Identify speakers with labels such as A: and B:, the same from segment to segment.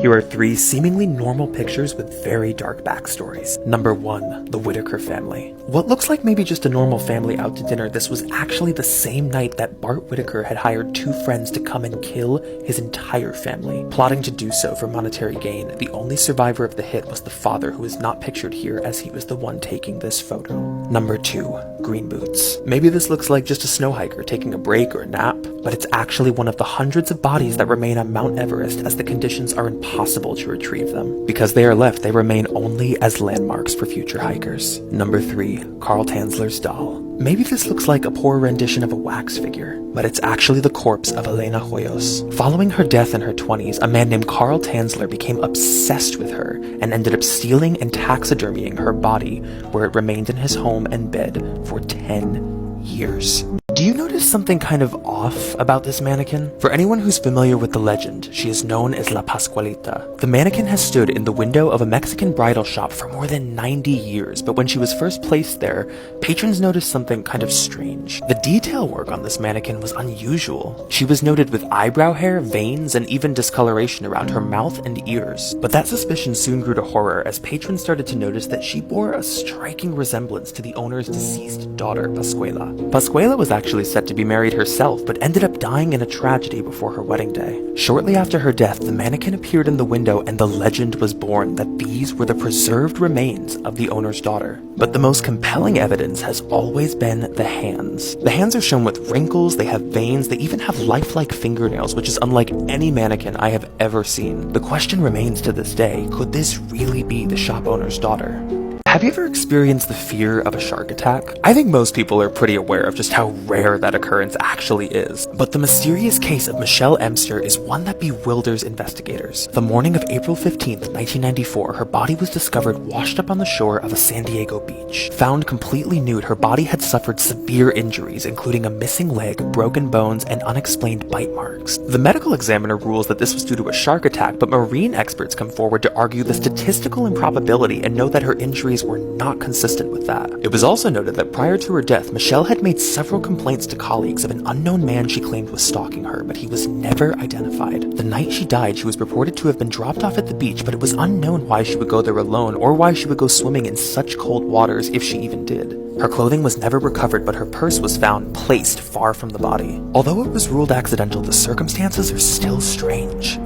A: Here are 3 seemingly normal pictures with very dark backstories. Number 1. The Whitaker family. What looks like maybe just a normal family out to dinner, this was actually the same night that Bart Whitaker had hired 2 friends to come and kill his entire family. Plotting to do so for monetary gain, the only survivor of the hit was the father, who is not pictured here as he was the one taking this photo. Number 2. Green boots. Maybe this looks like just a snow hiker taking a break or a nap, but it's actually one of the hundreds of bodies that remain on Mount Everest as the conditions are impossible to retrieve them. Because they are left, they remain only as landmarks for future hikers. Number 3. Carl Tanzler's doll. Maybe this looks like a poor rendition of a wax figure, but it's actually the corpse of Elena Hoyos. Following her death in her 20s, a man named Carl Tanzler became obsessed with her and ended up stealing and taxidermying her body, where it remained in his home and bed for 10 years. Do you notice something kind of off about this mannequin? For anyone who's familiar with the legend, she is known as La Pascualita. The mannequin has stood in the window of a Mexican bridal shop for more than 90 years, but when she was first placed there, patrons noticed something kind of strange. The detail work on this mannequin was unusual. She was noted with eyebrow hair, veins, and even discoloration around her mouth and ears. But that suspicion soon grew to horror as patrons started to notice that she bore a striking resemblance to the owner's deceased daughter, Pascuala. Pascuala was actually said to be married herself, but ended up dying in a tragedy before her wedding day. Shortly after her death, the mannequin appeared in the window and the legend was born that these were the preserved remains of the owner's daughter. But the most compelling evidence has always been the hands. The hands are shown with wrinkles, they have veins, they even have lifelike fingernails, which is unlike any mannequin I have ever seen. The question remains to this day, could this really be the shop owner's daughter? Have you ever experienced the fear of a shark attack? I think most people are pretty aware of just how rare that occurrence actually is. But the mysterious case of Michelle Emster is one that bewilders investigators. The morning of April 15th, 1994, her body was discovered washed up on the shore of a San Diego beach. Found completely nude, her body had suffered severe injuries, including a missing leg, broken bones, and unexplained bite marks. The medical examiner rules that this was due to a shark attack, but marine experts come forward to argue the statistical improbability and note that her injuries were not consistent with that. It was also noted that prior to her death, Michelle had made several complaints to colleagues of an unknown man she claimed was stalking her, but he was never identified. The night she died, she was reported to have been dropped off at the beach, but it was unknown why she would go there alone or why she would go swimming in such cold waters if she even did. Her clothing was never recovered, but her purse was found placed far from the body. Although it was ruled accidental, the circumstances are still strange.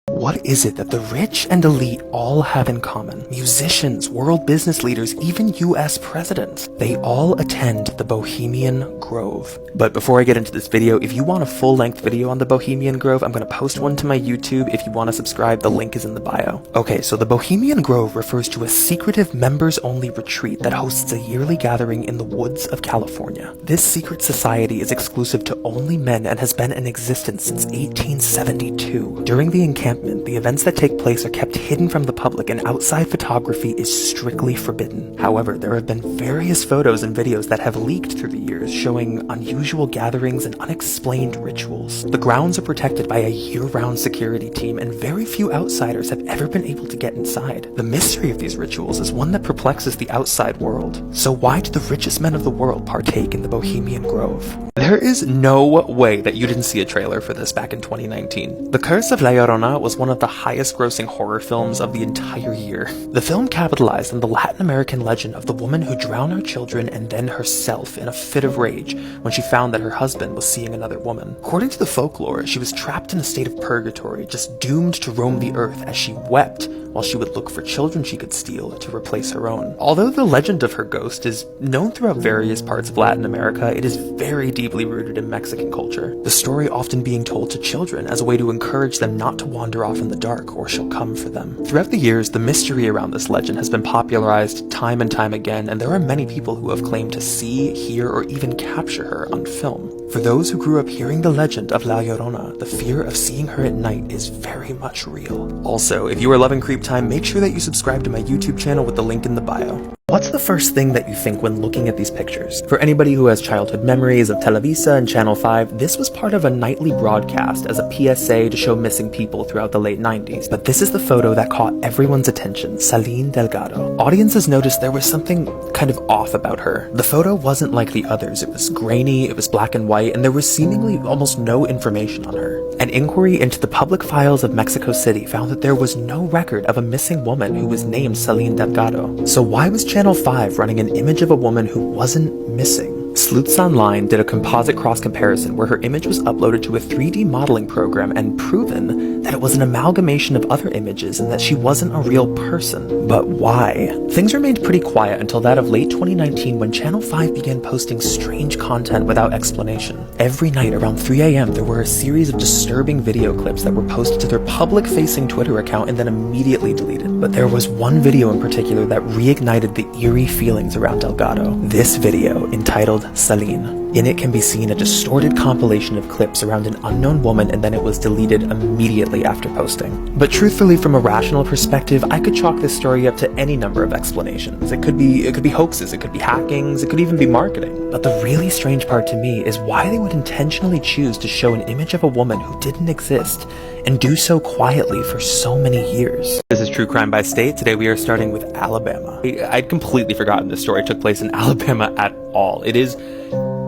A: What is it that the rich and elite all have in common? Musicians, world business leaders, even US presidents. They all attend the Bohemian Grove. But before I get into this video, if you want a full-length video on the Bohemian Grove, I'm going to post one to my YouTube. If you want to subscribe, the link is in the bio. Okay, so the Bohemian Grove refers to a secretive members-only retreat that hosts a yearly gathering in the woods of California. This secret society is exclusive to only men and has been in existence since 1872. During the encampment, the events that take place are kept hidden from the public and outside photography is strictly forbidden. However, there have been various photos and videos that have leaked through the years showing unusual gatherings and unexplained rituals. The grounds are protected by a year-round security team and very few outsiders have ever been able to get inside. The mystery of these rituals is one that perplexes the outside world. So why do the richest men of the world partake in the Bohemian Grove? There is no way that you didn't see a trailer for this back in 2019. The Curse of La Llorona was one of the highest grossing horror films of the entire year. The film capitalized on the Latin American legend of the woman who drowned her children and then herself in a fit of rage when she found that her husband was seeing another woman. According to the folklore, she was trapped in a state of purgatory, just doomed to roam the earth as she wept while she would look for children she could steal to replace her own. Although the legend of her ghost is known throughout various parts of Latin America, it is very deeply rooted in Mexican culture, the story often being told to children as a way to encourage them not to wander off in the dark or she'll come for them. Throughout the years, the mystery around this legend has been popularized time and time again, and there are many people who have claimed to see, hear, or even capture her on film. For those who grew up hearing the legend of La Llorona, the fear of seeing her at night is very much real. Also, if you are loving Creep Time, make sure that you subscribe to my YouTube channel with the link in the bio. What's the first thing that you think when looking at these pictures? For anybody who has childhood memories of Televisa and Channel 5, this was part of a nightly broadcast as a PSA to show missing people throughout the late 90s. But this is the photo that caught everyone's attention, Celine Delgado. Audiences noticed there was something kind of off about her. The photo wasn't like the others. It was grainy, it was black and white, and there was seemingly almost no information on her. An inquiry into the public files of Mexico City found that there was no record of a missing woman who was named Celine Delgado. So why was Channel 5 running an image of a woman who wasn't missing? Sleuths Online did a composite cross comparison where her image was uploaded to a 3D modeling program and proven that it was an amalgamation of other images and that she wasn't a real person. But why? Things remained pretty quiet until that of late 2019 when Channel 5 began posting strange content without explanation. Every night around 3 a.m. there were a series of disturbing video clips that were posted to their public-facing Twitter account and then immediately deleted. But there was one video in particular that reignited the eerie feelings around Delgado. This video, entitled Celine. In it can be seen a distorted compilation of clips around an unknown woman, and then it was deleted immediately after posting. But truthfully, from a rational perspective, I could chalk this story up to any number of explanations. It could be hoaxes, it could be hackings, it could even be marketing. But the really strange part to me is why they would intentionally choose to show an image of a woman who didn't exist, and do so quietly for so many years. This is True Crime by State. Today we are starting with Alabama. I'd completely forgotten this story took place in Alabama at all. It is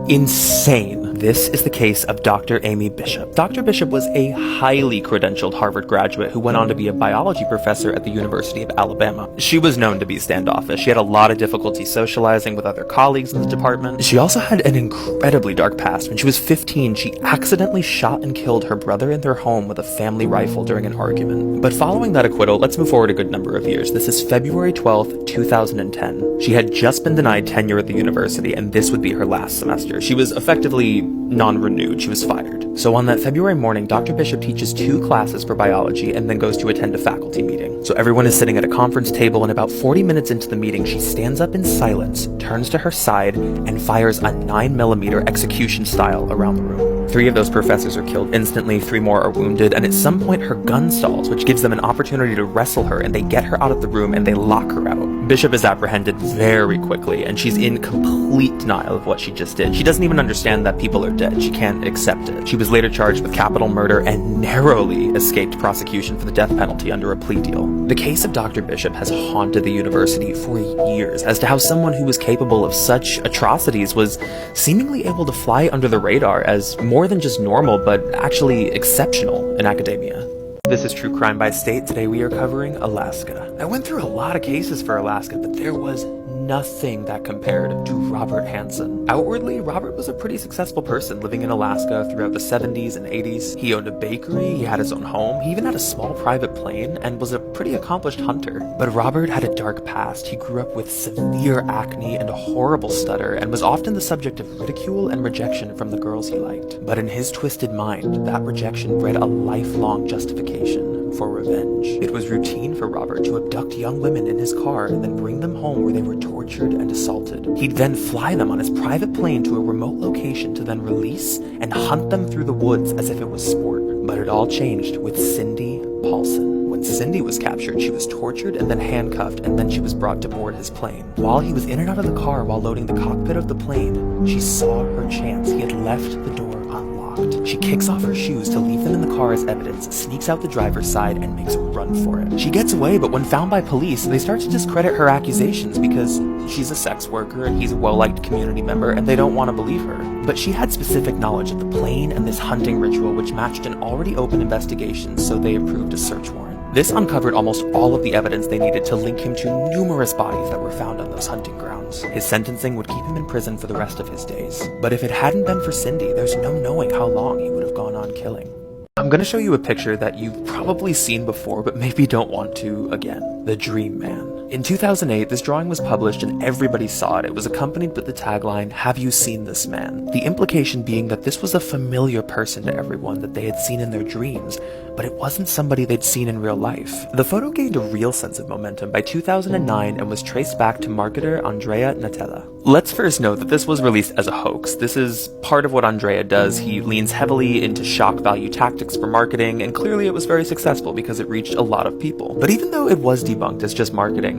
A: insane. This is the case of Dr. Amy Bishop. Dr. Bishop was a highly credentialed Harvard graduate who went on to be a biology professor at the University of Alabama. She was known to be standoffish. She had a lot of difficulty socializing with other colleagues in the department. She also had an incredibly dark past. When she was 15, she accidentally shot and killed her brother in their home with a family rifle during an argument. But following that acquittal, let's move forward a good number of years. This is February 12th, 2010. She had just been denied tenure at the university, and this would be her last semester. She was effectively non-renewed. She was fired. So on that February morning, Dr. Bishop teaches 2 classes for biology and then goes to attend a faculty meeting. So everyone is sitting at a conference table, and about 40 minutes into the meeting, she stands up in silence, turns to her side, and fires a 9mm execution style around the room. 3 of those professors are killed instantly, 3 more are wounded, and at some point her gun stalls, which gives them an opportunity to wrestle her, and they get her out of the room and they lock her out. Bishop is apprehended very quickly, and she's in complete denial of what she just did. She doesn't even understand that people are dead. She can't accept it. She was later charged with capital murder and narrowly escaped prosecution for the death penalty under a plea deal. The case of Dr. Bishop has haunted the university for years as to how someone who was capable of such atrocities was seemingly able to fly under the radar as more than just normal, but actually exceptional in academia. This is True Crime by State. Today we are covering Alaska. I went through a lot of cases for Alaska, but there was nothing that compared to Robert Hansen. Outwardly, Robert was a pretty successful person living in Alaska throughout the 70s and 80s. He owned a bakery, he had his own home, he even had a small private plane, and was a pretty accomplished hunter. But Robert had a dark past. He grew up with severe acne and a horrible stutter, and was often the subject of ridicule and rejection from the girls he liked. But in his twisted mind, that rejection bred a lifelong justification for revenge. It was routine for Robert to abduct young women in his car and then bring them home where they were tortured and assaulted. He'd then fly them on his private plane to a remote location to then release and hunt them through the woods as if it was sport. But it all changed with Cindy Paulson. When Cindy was captured, she was tortured and then handcuffed, and then she was brought to board his plane. While he was in and out of the car while loading the cockpit of the plane, she saw her chance. He had left the door unlocked. She kicks off her shoes to leave them in the car as evidence, sneaks out the driver's side, and makes a run for it. She gets away, but when found by police, they start to discredit her accusations because she's a sex worker and he's a well-liked community member, and they don't want to believe her. But she had specific knowledge of the plane and this hunting ritual, which matched an already open investigation, so they approved a search warrant. This uncovered almost all of the evidence they needed to link him to numerous bodies that were found on those hunting grounds. His sentencing would keep him in prison for the rest of his days. But if it hadn't been for Cindy, there's no knowing how long he would have gone on killing. I'm going to show you a picture that you've probably seen before, but maybe don't want to again. The Dream Man. In 2008, this drawing was published and everybody saw it. It was accompanied with the tagline, "Have you seen this man?" The implication being that this was a familiar person to everyone that they had seen in their dreams, but it wasn't somebody they'd seen in real life. The photo gained a real sense of momentum by 2009 and was traced back to marketer Andrea Natella. Let's first note that this was released as a hoax. This is part of what Andrea does. He leans heavily into shock value tactics for marketing, and clearly it was very successful because it reached a lot of people. But even though it was debunked as just marketing,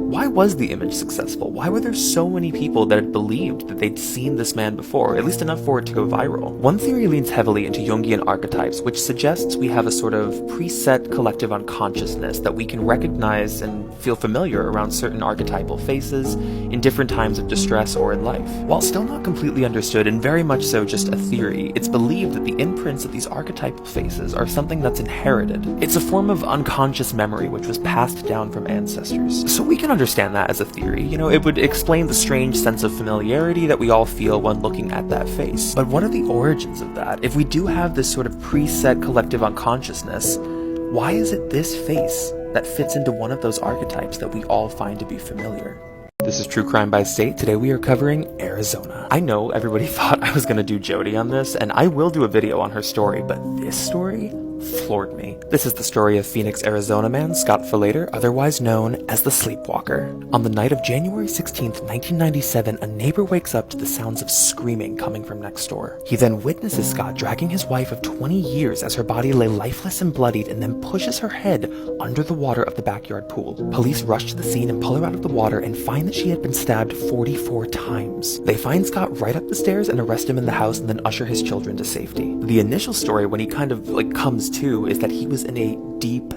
A: Why was the image successful? Why were there so many people that had believed that they'd seen this man before, at least enough for it to go viral? One theory leans heavily into Jungian archetypes, which suggests we have a sort of preset collective unconsciousness that we can recognize and feel familiar around certain archetypal faces in different times of distress or in life. While still not completely understood and very much so just a theory, it's believed that the imprints of these archetypal faces are something that's inherited. It's a form of unconscious memory which was passed down from ancestors. So we can understand that as a theory. You know, it would explain the strange sense of familiarity that we all feel when looking at that face. But what are the origins of that? If we do have this sort of preset collective unconsciousness, why is it this face that fits into one of those archetypes that we all find to be familiar? This is True Crime by State. Today we are covering Arizona. I know everybody thought I was going to do Jody on this, and I will do a video on her story, but this story floored me. This is the story of Phoenix, Arizona man Scott Falater, otherwise known as the Sleepwalker. On the night of January 16th, 1997, a neighbor wakes up to the sounds of screaming coming from next door. He then witnesses Scott dragging his wife of 20 years as her body lay lifeless and bloodied, and then pushes her head under the water of the backyard pool. Police rush to the scene and pull her out of the water and find that she had been stabbed 44 times. They find Scott right up the stairs and arrest him in the house and then usher his children to safety. The initial story, when he kind of comes to, is that he was in a deep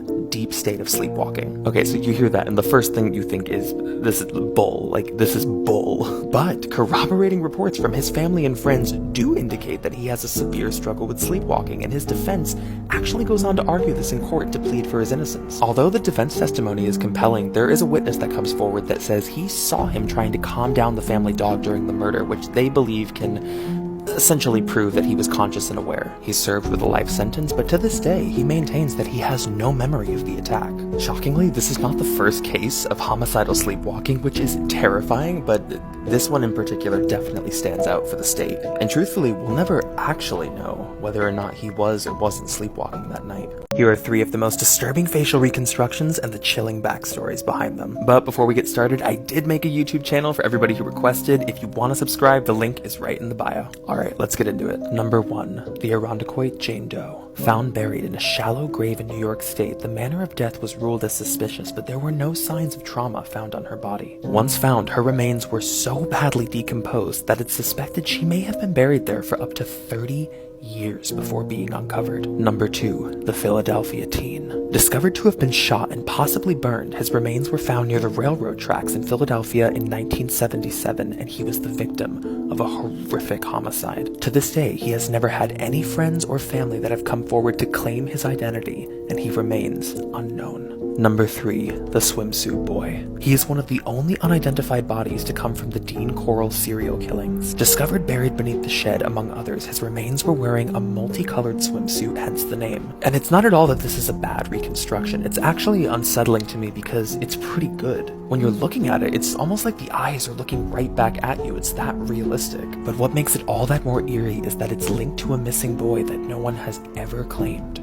A: state of sleepwalking. Okay, so you hear that, and the first thing you think is, this is bull. This is bull. But corroborating reports from his family and friends do indicate that he has a severe struggle with sleepwalking, and his defense actually goes on to argue this in court to plead for his innocence. Although the defense testimony is compelling, there is a witness that comes forward that says he saw him trying to calm down the family dog during the murder, which they believe can essentially prove that he was conscious and aware. He's served with a life sentence, but to this day, he maintains that he has no memory of the attack. Shockingly, this is not the first case of homicidal sleepwalking, which is terrifying, but this one in particular definitely stands out for the state. And truthfully, we'll never actually know whether or not he was or wasn't sleepwalking that night. Here are 3 of the most disturbing facial reconstructions and the chilling backstories behind them. But before we get started, I did make a YouTube channel for everybody who requested. If you want to subscribe, the link is right in the bio. Alright, let's get into it. Number 1. The Irondequoit Jane Doe. Found buried in a shallow grave in New York State, the manner of death was ruled as suspicious, but there were no signs of trauma found on her body. Once found, her remains were so badly decomposed that it's suspected she may have been buried there for up to 30 years before being uncovered. Number 2. The Philadelphia teen. Discovered to have been shot and possibly burned, his remains were found near the railroad tracks in Philadelphia in 1977, and he was the victim of a horrific homicide. To this day, he has never had any friends or family that have come forward to claim his identity, and he remains unknown. Number 3. The Swimsuit Boy. He is one of the only unidentified bodies to come from the Dean Corll serial killings. Discovered buried beneath the shed, among others, his remains were wearing a multicolored swimsuit, hence the name. And it's not at all that this is a bad reconstruction. It's actually unsettling to me because it's pretty good. When you're looking at it, it's almost like the eyes are looking right back at you. It's that realistic. But what makes it all that more eerie is that it's linked to a missing boy that no one has ever claimed.